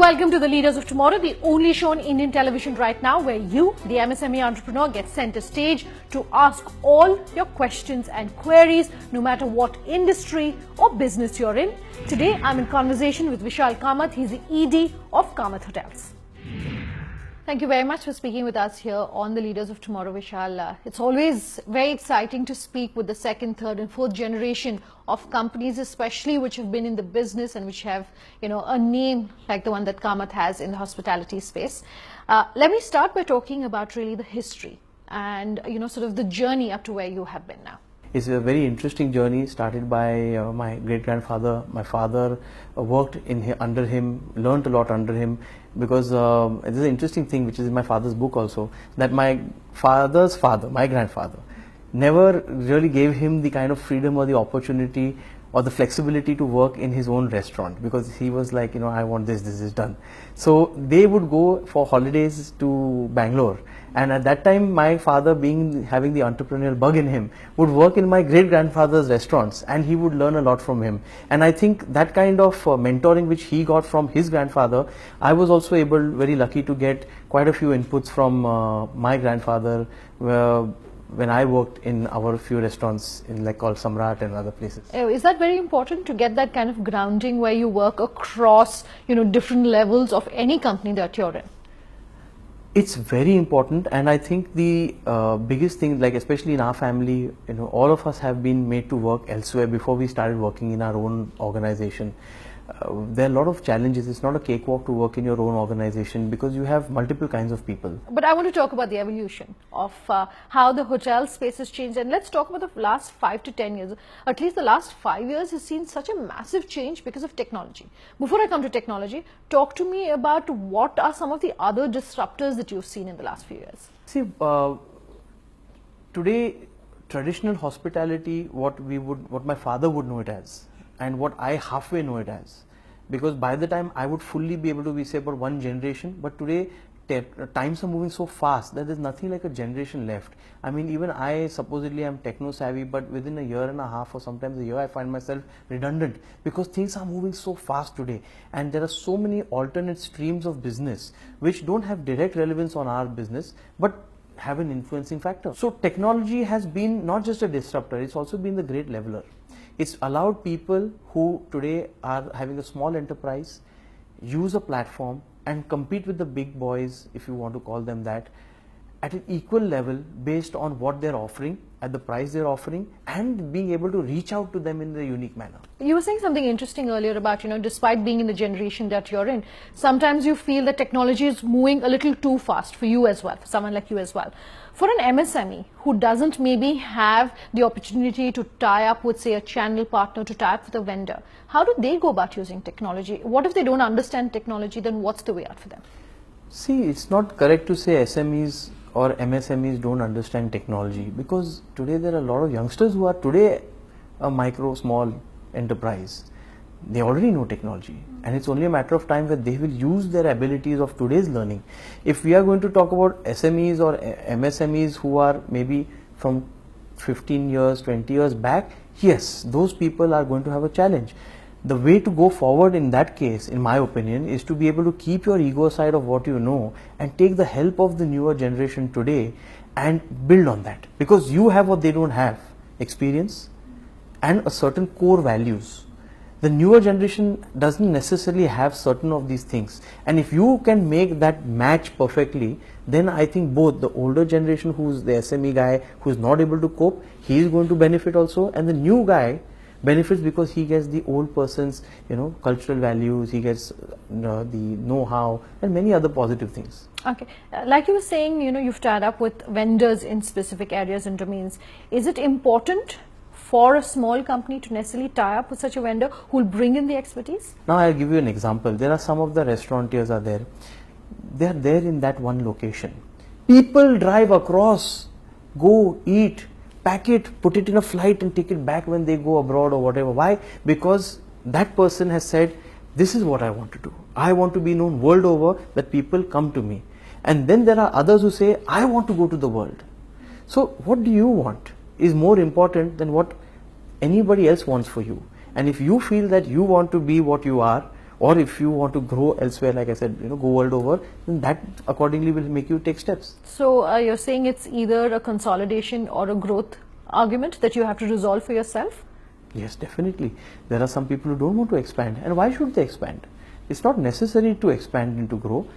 Welcome to the Leaders of Tomorrow, the only show on Indian television right now where you, the MSME entrepreneur, get center stage to ask all your questions and queries, no matter what industry or business you're in. Today, I'm in conversation with Vishal Kamat. He's the ED of Kamat Hotels. Thank you very much for speaking with us here on the Leaders of Tomorrow, Vishal. It's always very exciting to speak with the second, third and fourth generation of companies, especially which have been in the business and which have, a name like the one that Kamat has in the hospitality space. Let me start by talking about really the history and, sort of the journey up to where you have been now. It's a very interesting journey started by my great-grandfather. My father worked under him, learned a lot under him, because there's an interesting thing which is in my father's book also, that my father's father, my grandfather, never really gave him the kind of freedom or the opportunity or the flexibility to work in his own restaurant, because he was like, I want this is done. So they would go for holidays to Bangalore, and at that time my father, having the entrepreneurial bug in him, would work in my great grandfather's restaurants, and he would learn a lot from him. And I think that kind of mentoring which he got from his grandfather, I was also very lucky to get quite a few inputs from my grandfather when I worked in our few restaurants called Samrat and other places. Is that very important to get that kind of grounding where you work across, different levels of any company that you're in? It's very important, and I think the biggest thing, especially in our family, all of us have been made to work elsewhere before we started working in our own organization. There are a lot of challenges. It's not a cakewalk to work in your own organization because you have multiple kinds of people. But I want to talk about the evolution of how the hotel space has changed, and let's talk about the last 5 to 10 years. At least the last 5 years has seen such a massive change because of technology. Before I come to technology, talk to me about what are some of the other disruptors that you've seen in the last few years. See, today traditional hospitality, what my father would know it as, and what I halfway know it as, because by the time I would fully be able to say about one generation, but today times are moving so fast that there's nothing like a generation left. I mean, even I supposedly am techno savvy, but within a year and a half or sometimes a year I find myself redundant, because things are moving so fast today, and there are so many alternate streams of business which don't have direct relevance on our business but have an influencing factor. So technology has been not just a disruptor, it's also been the great leveler. It's allowed people who today are having a small enterprise use a platform and compete with the big boys, if you want to call them that, at an equal level based on what they're offering, at the price they're offering, and being able to reach out to them in a unique manner. You were saying something interesting earlier about, despite being in the generation that you're in, sometimes you feel that technology is moving a little too fast for you as well, for someone like you as well. For an MSME who doesn't maybe have the opportunity to tie up with, say, a channel partner, to tie up with a vendor, how do they go about using technology? What if they don't understand technology? Then what's the way out for them? See, it's not correct to say SMEs or MSMEs don't understand technology, because today there are a lot of youngsters who are today a micro, small enterprise. They already know technology, and it's only a matter of time where they will use their abilities of today's learning. If we are going to talk about SMEs or MSMEs who are maybe from 15 years, 20 years back, yes, those people are going to have a challenge. The way to go forward in that case, in my opinion, is to be able to keep your ego aside of what you know and take the help of the newer generation today and build on that, because you have what they don't have: experience and a certain core values. The newer generation doesn't necessarily have certain of these things, and if you can make that match perfectly, then I think both the older generation, who's the SME guy who's not able to cope, he is going to benefit also, and the new guy benefits because he gets the old person's cultural values, he gets the know-how and many other positive things. Okay, like you were saying, you've tied up with vendors in specific areas and domains. Is it important for a small company to necessarily tie up with such a vendor who will bring in the expertise? Now I'll give you an example. There are some of the restaurateurs are there. They are there in that one location. People drive across, go eat, pack it, put it in a flight and take it back when they go abroad or whatever. Why? Because that person has said, this is what I want to do. I want to be known world over, that people come to me. And then there are others who say, I want to go to the world. So what do you want is more important than what anybody else wants for you. And if you feel that you want to be what you are, Or if you want to grow elsewhere, like I said, go world over, then that accordingly will make you take steps. So you're saying it's either a consolidation or a growth argument that you have to resolve for yourself? Yes, definitely. There are some people who don't want to expand, and why should they expand? It's not necessary to expand and to grow,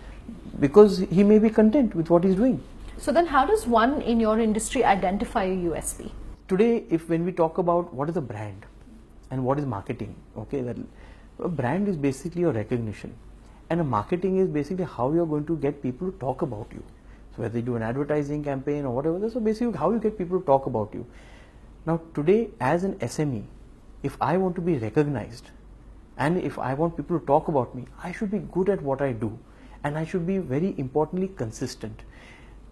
because he may be content with what he's doing. So then how does one in your industry identify a USP? Today, when we talk about what is a brand and what is marketing, okay, that a brand is basically your recognition, and a marketing is basically how you're going to get people to talk about you. So whether you do an advertising campaign or whatever, so basically how you get people to talk about you. Now today, as an SME, if I want to be recognized and if I want people to talk about me, I should be good at what I do, and I should be very importantly consistent.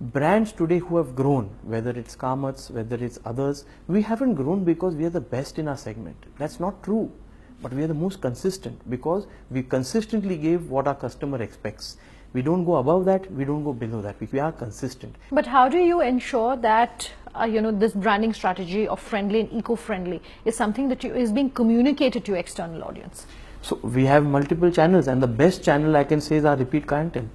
Brands today who have grown, whether it's Kamat's, whether it's others, we haven't grown because we are the best in our segment. That's not true. But we are the most consistent because we consistently give what our customer expects. We don't go above that, we don't go below that. We are consistent. But how do you ensure that this branding strategy of friendly and eco-friendly is something that is being communicated to your external audience? So we have multiple channels, and the best channel I can say is our repeat clientele.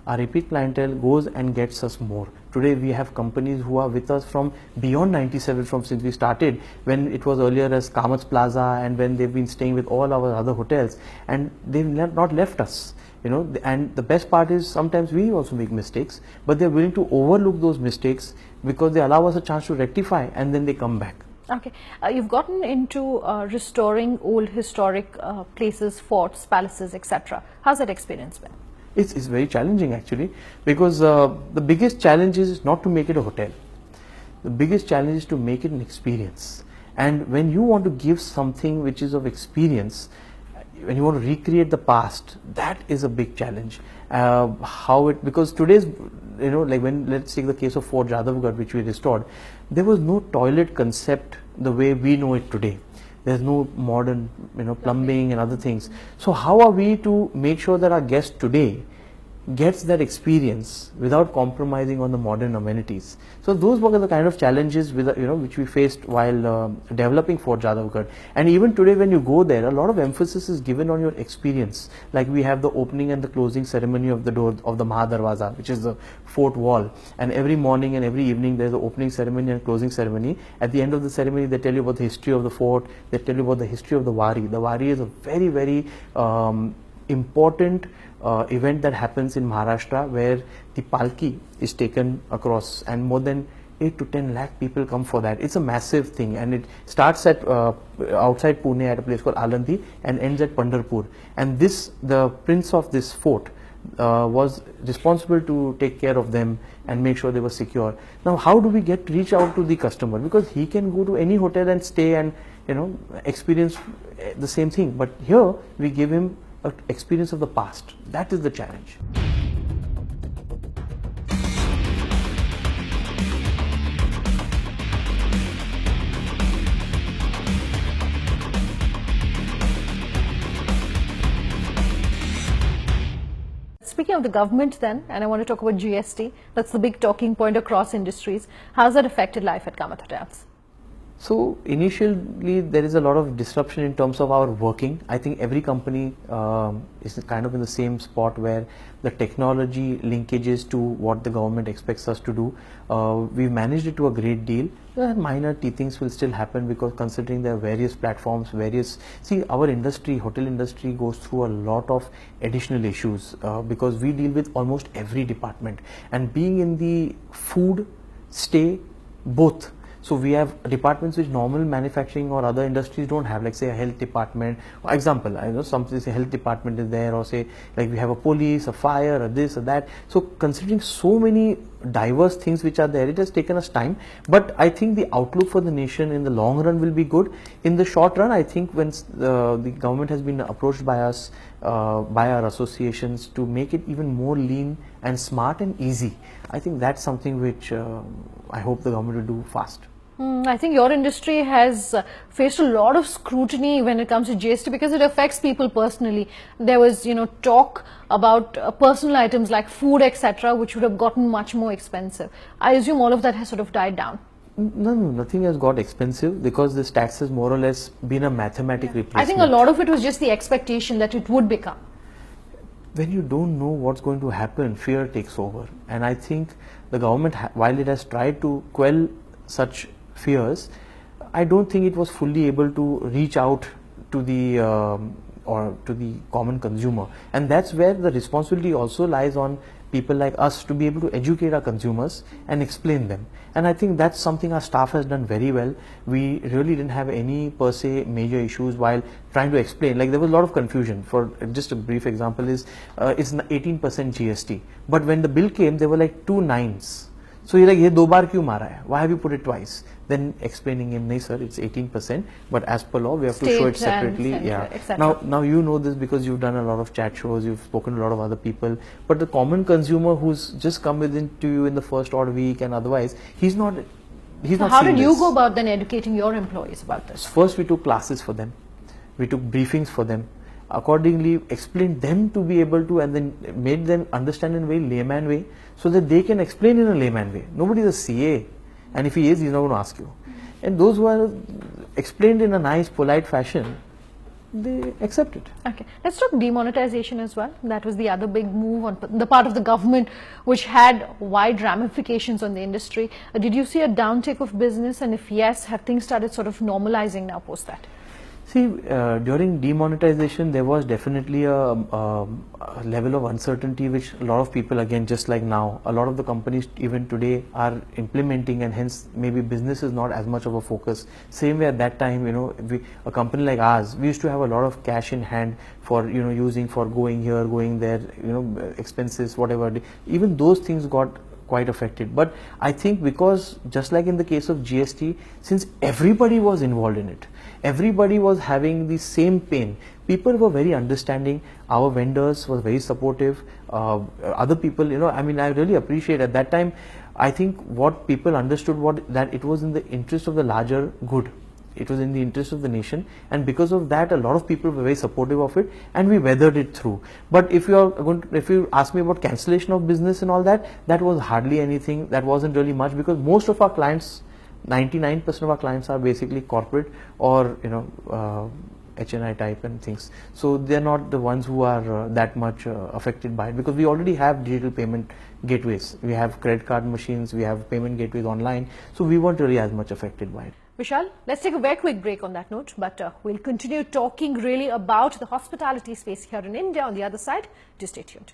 Our repeat clientele goes and gets us more. Today we have companies who are with us from beyond 97, from since we started, when it was earlier as Kamat's Plaza, and when they've been staying with all our other hotels, and they've not left us. And the best part is sometimes we also make mistakes, but they're willing to overlook those mistakes because they allow us a chance to rectify, and then they come back. Okay, you've gotten into restoring old historic places, forts, palaces, etc. How's that experience been? It's very challenging actually, because the biggest challenge is not to make it a hotel. The biggest challenge is to make it an experience. And when you want to give something which is of experience, when you want to recreate the past, that is a big challenge. Because today's, let's take the case of Fort Jadavgarh, which we restored, there was no toilet concept the way we know it today. There's no modern, plumbing and other things. So how are we to make sure that our guest today gets that experience without compromising on the modern amenities? So those were the kind of challenges which we faced while developing Fort Jadavgarh. And even today when you go there, a lot of emphasis is given on your experience. Like we have the opening and the closing ceremony of the door of the Mahadarwaza, which is the fort wall. And every morning and every evening there's the opening ceremony and closing ceremony. At the end of the ceremony they tell you about the history of the fort, they tell you about the history of the Wari. The Wari is a very, very important event that happens in Maharashtra, where the palki is taken across, and more than 8 to 10 lakh people come for that. It's a massive thing, and it starts at outside Pune at a place called Alandi and ends at Pandharpur. And the prince of this fort was responsible to take care of them and make sure they were secure. Now how do we reach out to the customer? Because he can go to any hotel and stay and experience the same thing, but here we give him an experience of the past. That is the challenge. Speaking of the government then, and I want to talk about GST, that's the big talking point across industries. How's that affected life at Kamat Hotels? So initially there is a lot of disruption in terms of our working. I think every company is kind of in the same spot where the technology linkages to what the government expects us to do. We've managed it to a great deal. Minor teethings will still happen, because considering there are various platforms, our industry, hotel industry, goes through a lot of additional issues because we deal with almost every department, and being in the food, stay, both. So we have departments which normal manufacturing or other industries don't have, like say a health department. For example, I know something, say health department is there, or say like we have a police, a fire, or this or that. So considering so many diverse things which are there, it has taken us time. But I think the outlook for the nation in the long run will be good. In the short run, I think when the government has been approached by us, by our associations, to make it even more lean and smart and easy, I think that's something which I hope the government will do fast. I think your industry has faced a lot of scrutiny when it comes to GST because it affects people personally. There was, talk about personal items like food, etc., which would have gotten much more expensive. I assume all of that has sort of died down. No, nothing has got expensive because this tax has more or less been a mathematic replacement. I think a lot of it was just the expectation that it would become. When you don't know what's going to happen, fear takes over. And I think the government, while it has tried to quell such fears, I don't think it was fully able to reach out to the or to the common consumer. And that's where the responsibility also lies on people like us to be able to educate our consumers and explain them. And I think that's something our staff has done very well. We really didn't have any per se major issues while trying to explain. Like there was a lot of confusion. For just a brief example is it's 18% GST, but when the bill came there were like 2 nines. So you're like, ye do baar kyun mara hai? Why have you put it twice? Then explaining him, nahi sir, it's 18%, but as per law we have to show it separately. Now you know this because you've done a lot of chat shows, you've spoken to a lot of other people, but the common consumer who's just come into you in the first odd week and otherwise, he's not How did you go about then educating your employees about this? First we took classes for them, we took briefings for them, accordingly explained them to be able to, and then made them understand in a very layman way so that they can explain in a layman way. Nobody is a CA, and if he is, he's not going to ask you. And those who are explained in a nice, polite fashion, they accept it. Okay, let's talk demonetization as well. That was the other big move on the part of the government, which had wide ramifications on the industry. Did you see a downtick of business, and if yes, have things started sort of normalizing now post that? See, during demonetization, there was definitely a level of uncertainty which a lot of people, again, just like now, a lot of the companies even today are implementing, and hence maybe business is not as much of a focus. Same way at that time, you know, a company like ours, we used to have a lot of cash in hand for, you know, using for going here, going there, you know, expenses, whatever. Even those things got quite affected. But I think because just like in the case of GST, since everybody was involved in it, everybody was having the same pain, people were very understanding, our vendors were very supportive, other people, you know, I mean, I really appreciate at that time, I think what people understood that it was in the interest of the larger good. It was in the interest of the nation, and because of that a lot of people were very supportive of it, and we weathered it through. But if you ask me about cancellation of business and all that, that was hardly anything, that wasn't really much, because most of our clients, 99% of our clients are basically corporate or, you know, HNI type and things. So they're not the ones who are that much affected by it, because we already have digital payment gateways, we have credit card machines, we have payment gateways online, so we weren't really as much affected by it. Vishal, let's take a very quick break on that note, but we'll continue talking really about the hospitality space here in India on the other side. Just stay tuned.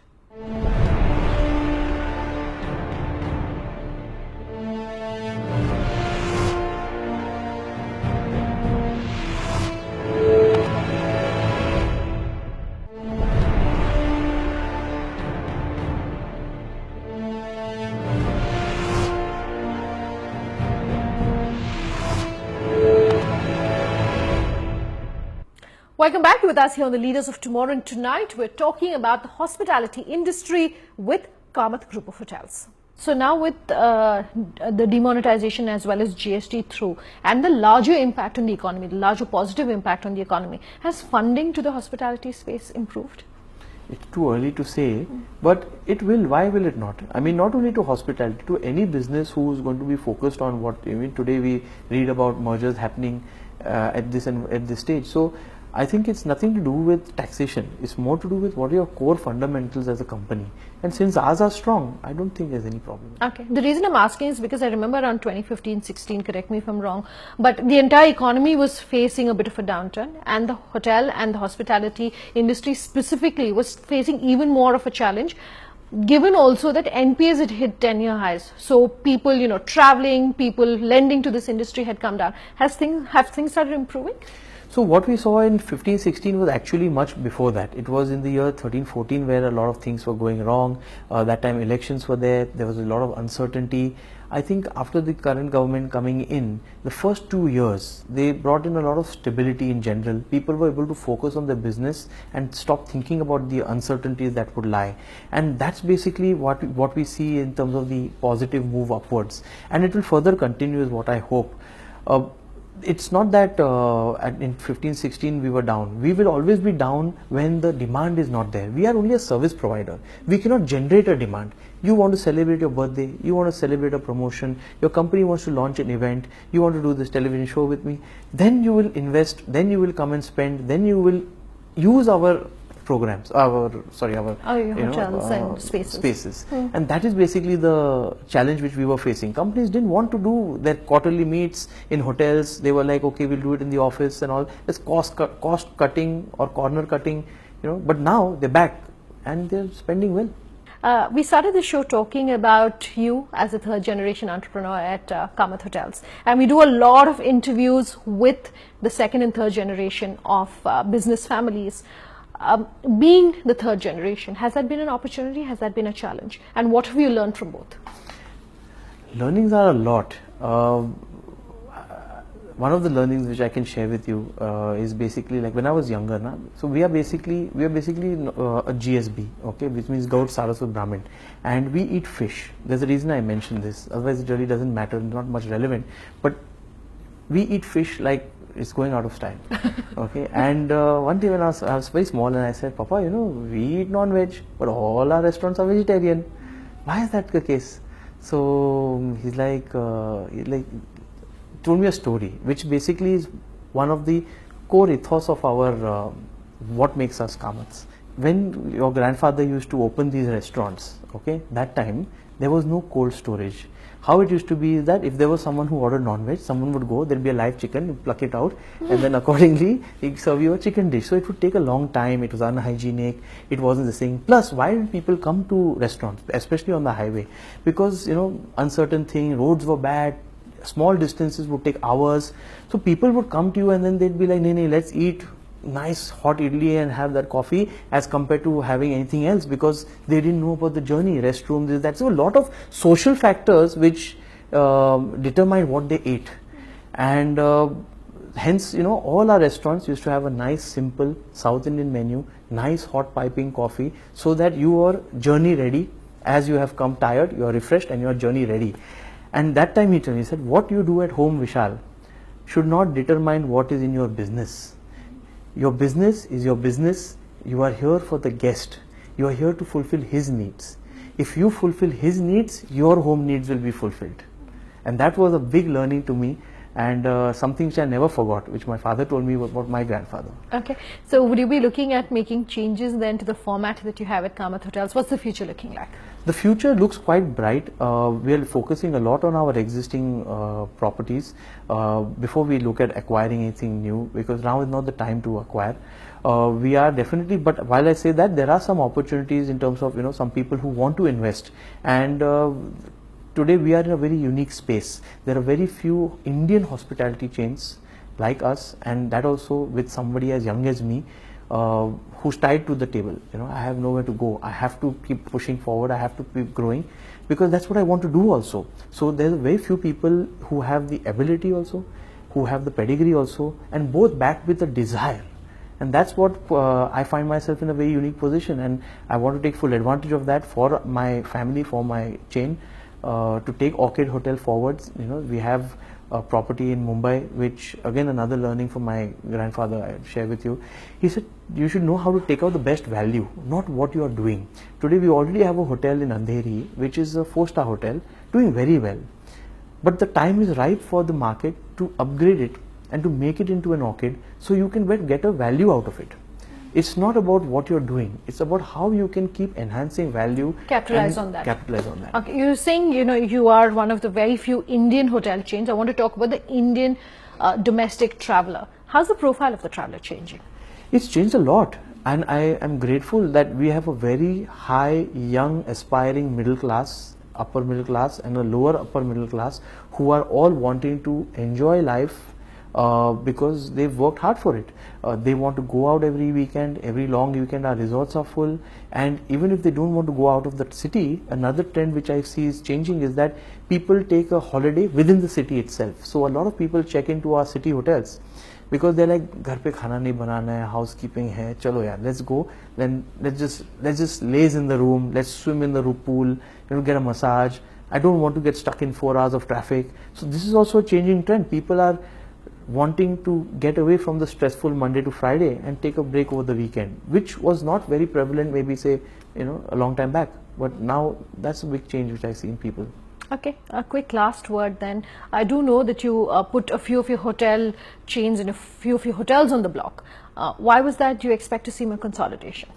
Welcome back. With us here on the Leaders of Tomorrow, and tonight we're talking about the hospitality industry with Kamat Group of Hotels. So now with the demonetization as well as GST through, and the larger impact on the economy, the larger positive impact on the economy, has funding to the hospitality space improved? It's too early to say, but it will. Why will it not? I mean, not only to hospitality, to any business who is going to be focused on what, I mean, today we read about mergers happening at this stage. So I think it's nothing to do with taxation. It's more to do with what are your core fundamentals as a company. And since ours are strong, I don't think there's any problem. Okay. The reason I'm asking is because I remember around 2015-16, correct me if I'm wrong, but the entire economy was facing a bit of a downturn, and the hotel and the hospitality industry specifically was facing even more of a challenge, given also that NPAs had hit 10-year highs. So people, you know, traveling, people lending to this industry had come down. Have things started improving? So what we saw in 15-16 was actually much before that. It was in the year 13-14 where a lot of things were going wrong. That time elections were there. There was a lot of uncertainty. I think after the current government coming in, the first 2 years, they brought in a lot of stability in general. People were able to focus on their business and stop thinking about the uncertainties that would lie. And that's basically what we see in terms of the positive move upwards. And it will further continue is what I hope. it's not that in 15-16 we were down. We will always be down when the demand is not there. We are only a service provider. We cannot generate a demand. You want to celebrate your birthday, you want to celebrate a promotion, your company wants to launch an event, you want to do this television show with me, then you will invest, then you will come and spend, then you will use our programs, our hotels and spaces. And that is basically the challenge which we were facing. Companies didn't want to do their quarterly meets in hotels. They were like, okay, we'll do it in the office and all. It's cost cutting or corner cutting, but now they're back and they're spending well. We started the show talking about you as a third generation entrepreneur at Kamat Hotels, and we do a lot of interviews with the second and third generation of business families. Being the third generation, has that been an opportunity? Has that been a challenge? And what have you learned from both? Learnings are a lot. One of the learnings which I can share with you is basically like when I was younger. So we are basically a GSB, okay, which means Gaud Saraswat Brahmin, and we eat fish. There's a reason I mentioned this. Otherwise, it really doesn't matter. Not much relevant. But we eat fish like it's going out of style. Okay, and one day when I was very small, and I said, Papa, we eat non-veg, but all our restaurants are vegetarian. Why is that the case? So he's like told me a story, which basically is one of the core ethos of our what makes us Kamats. When your grandfather used to open these restaurants, okay, that time there was no cold storage. How it used to be is that if there was someone who ordered non-veg, someone would go, there'd be a live chicken, you pluck it out, and then accordingly, he'd serve you a chicken dish. So it would take a long time, it was unhygienic, it wasn't the same. Plus, why did people come to restaurants, especially on the highway? Because, uncertain thing, roads were bad, small distances would take hours. So people would come to you and then they'd be like, nee, let's eat nice hot idli and have that coffee as compared to having anything else, because they didn't know about the journey, restrooms, this, that. So a lot of social factors which determine what they ate, and hence all our restaurants used to have a nice simple South Indian menu, nice hot piping coffee, so that you are journey ready. As you have come tired, you are refreshed and you are journey ready. And that time he told me, he said, what you do at home, Vishal, should not determine what is in your business. Your business is your business. You are here for the guest. You are here to fulfill his needs. If you fulfill his needs, your home needs will be fulfilled. And that was a big learning to me, and something which I never forgot, which my father told me about my grandfather. Okay. So would you be looking at making changes then to the format that you have at Kamat Hotels? What's the future looking like? The future looks quite bright. We are focusing a lot on our existing properties before we look at acquiring anything new, because now is not the time to acquire. We are definitely, but while I say that, there are some opportunities in terms of some people who want to invest, and today we are in a very unique space. There are very few Indian hospitality chains like us, and that also with somebody as young as me, who's tied to the table. I have nowhere to go. I have to keep pushing forward. I have to keep growing, because that's what I want to do also. So there's very few people who have the ability also, who have the pedigree also, and both backed with a desire. And that's what I find myself in a very unique position, and I want to take full advantage of that for my family, for my chain, to take Orchid Hotel forwards. We have a property in Mumbai, which again another learning from my grandfather I share with you. He said you should know how to take out the best value, not what you are doing. Today we already have a hotel in Andheri, which is a 4-star hotel, doing very well. But the time is ripe for the market to upgrade it and to make it into an Orchid, so you can get a value out of it. It's not about what you're doing. It's about how you can keep enhancing value. Capitalize on that. Capitalize on that. Okay, you're saying, you are one of the very few Indian hotel chains. I want to talk about the Indian domestic traveler. How's the profile of the traveler changing? It's changed a lot. And I am grateful that we have a very high, young, aspiring middle class, upper middle class and a lower upper middle class who are all wanting to enjoy life because they've worked hard for it. They want to go out every weekend, every long weekend our resorts are full, and even if they don't want to go out of the city, another trend which I see is changing is that people take a holiday within the city itself. So a lot of people check into our city hotels because they're like, घर पे खाना नहीं बनाना है, housekeeping है, चलो यार, let's go, then let's just laze in the room, let's swim in the pool, get a massage. I don't want to get stuck in 4 hours of traffic. So this is also a changing trend. People are wanting to get away from the stressful Monday to Friday and take a break over the weekend, which was not very prevalent maybe say a long time back, but now that's a big change which I see in people. Okay, a quick last word then. I do know that you put a few of your hotel chains in a few of your hotels on the block. Why was that? Do you expect to see more consolidation?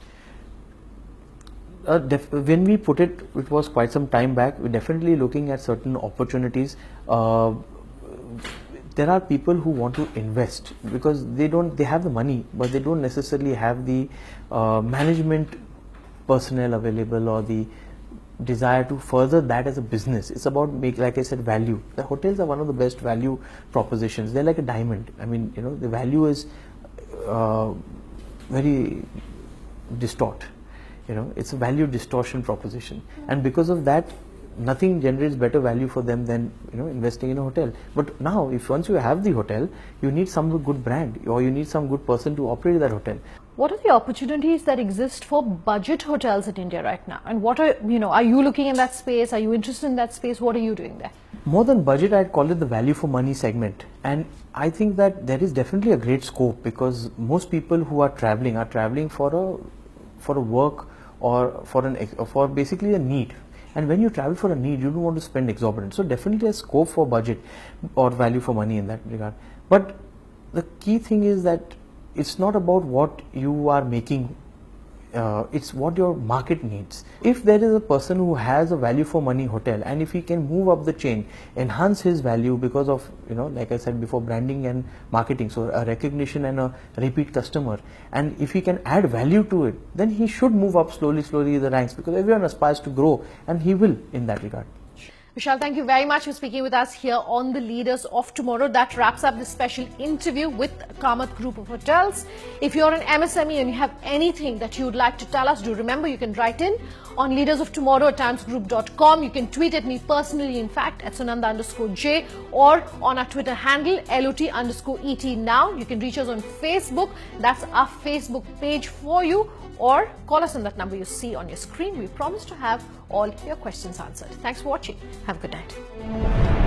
When we put it, it was quite some time back. We're definitely looking at certain opportunities. There are people who want to invest because they have the money, but they don't necessarily have the management personnel available or the desire to further that as a business. It's about like I said, value. The hotels are one of the best value propositions. They're like a diamond. I mean, the value is very distort. It's a value distortion proposition, and because of that, nothing generates better value for them than investing in a hotel. But now, if once you have the hotel, you need some good brand or you need some good person to operate that hotel. What are the opportunities that exist for budget hotels in India right now? And what are you looking in that space? Are you interested in that space? What are you doing there? More than budget, I'd call it the value for money segment. And I think that there is definitely a great scope because most people who are traveling for a work or for basically a need. And when you travel for a need, you don't want to spend exorbitant. So definitely a scope for budget or value for money in that regard. But the key thing is that it's not about what you are making, it's what your market needs. If there is a person who has a value for money hotel and if he can move up the chain, enhance his value because of, like I said before, branding and marketing, so a recognition and a repeat customer, and if he can add value to it, then he should move up slowly the ranks because everyone aspires to grow and he will in that regard. Vishal, thank you very much for speaking with us here on the Leaders of Tomorrow. That wraps up this special interview with Kamat Group of Hotels. If you're an MSME and you have anything that you would like to tell us, do remember you can write in on leadersoftomorrow@timesgroup.com. You can tweet at me personally, in fact, at Sunanda_J, or on our Twitter handle, LOT_ET now. You can reach us on Facebook. That's our Facebook page for you. Or call us on that number you see on your screen. We promise to have all your questions answered. Thanks for watching. Have a good night.